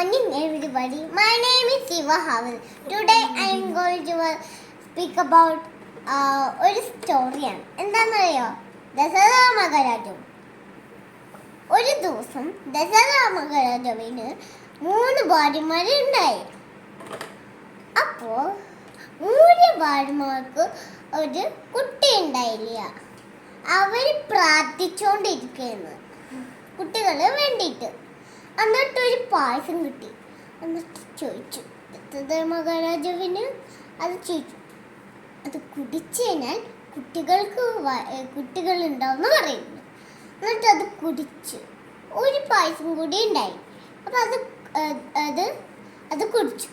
morning, everybody. My name is Siva Havel. Today I am going to speak about ഒരു സ്റ്റോറിയാണ്. എന്താണെന്നറിയോ? ദശരഥ മഹാരാജാവ്. ഒരു ദിവസം ദശരഥ മഹാരാജാവിന് 3 ഭാര്യമാരുണ്ടായി. അപ്പോ 3 ഭാര്യമാർക്ക് ഒരു കുട്ടി ഉണ്ടായില്ല. അവര് പ്രാർത്ഥിച്ചോണ്ടിരിക്കുന്നു കുട്ടികളെ വേണ്ടിയിട്ട്. എന്നിട്ട് ഒരു പായസം കിട്ടി. എന്നിട്ട് ചോദിച്ചു ദശരഥ മഹാരാജാവിന് അത് ചോദിച്ചു. അത് കുടിച്ചു കഴിഞ്ഞാൽ കുട്ടികളുണ്ടാവുമെന്ന് പറയുന്നു. എന്നിട്ട് അത് കുടിച്ചു. ഒരു പായസം കൂടി ഉണ്ടായി. അപ്പം അത് കുടിച്ചു.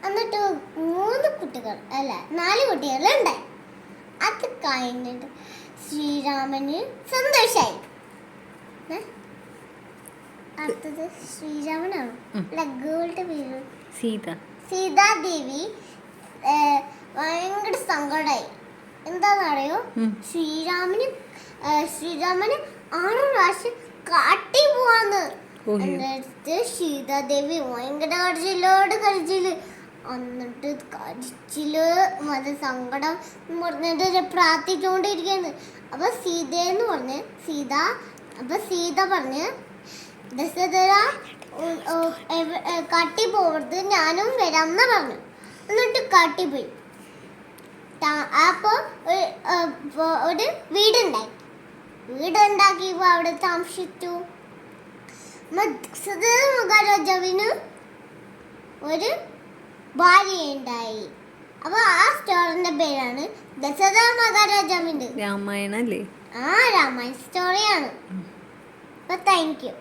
എന്നിട്ട് 4 കുട്ടികൾ ഉണ്ടായി. അത് കഴിഞ്ഞിട്ട് ശ്രീരാമന് സന്തോഷമായി. അടുത്തത് ശ്രീരാമനാണ്. ലഘുവിന്റെ പേര് സീതാദേവി ഭയങ്കര സങ്കടമായി. എന്താണെന്നറിയോ? ശ്രീരാമന് 6 പ്രാവശ്യം കാട്ടി പോവാന്ന്. എന്നിട്ട് സീതാദേവി ഭയങ്കര കരച്ചില്. എന്നിട്ട് കരച്ചില് സങ്കടം പറഞ്ഞിട്ട് പ്രാർത്ഥിച്ചുകൊണ്ടിരിക്കുകയാണ്. അപ്പൊ സീത പറഞ്ഞ് ദശരഥ കാട്ടി പോവരുത്, ഞാനും വരാമെന്ന് പറഞ്ഞു. എന്നിട്ട് കാട്ടിപ്പോയി. അപ്പോൾ ഒരു വീടുണ്ടാക്കിയപ്പോൾ അവിടെ താമസിച്ചു. ദശരഥ മഹാരാജാവിന് ഒരു ഭാര്യയുണ്ടായി. അപ്പൊ ആ സ്റ്റോറിന്റെ പേരാണ് ദശരഥ മഹാരാജാവിന്റെ രാമായണല്ലേ? രാമായണ സ്റ്റോറിയാണ്. അപ്പൊ താങ്ക് യു.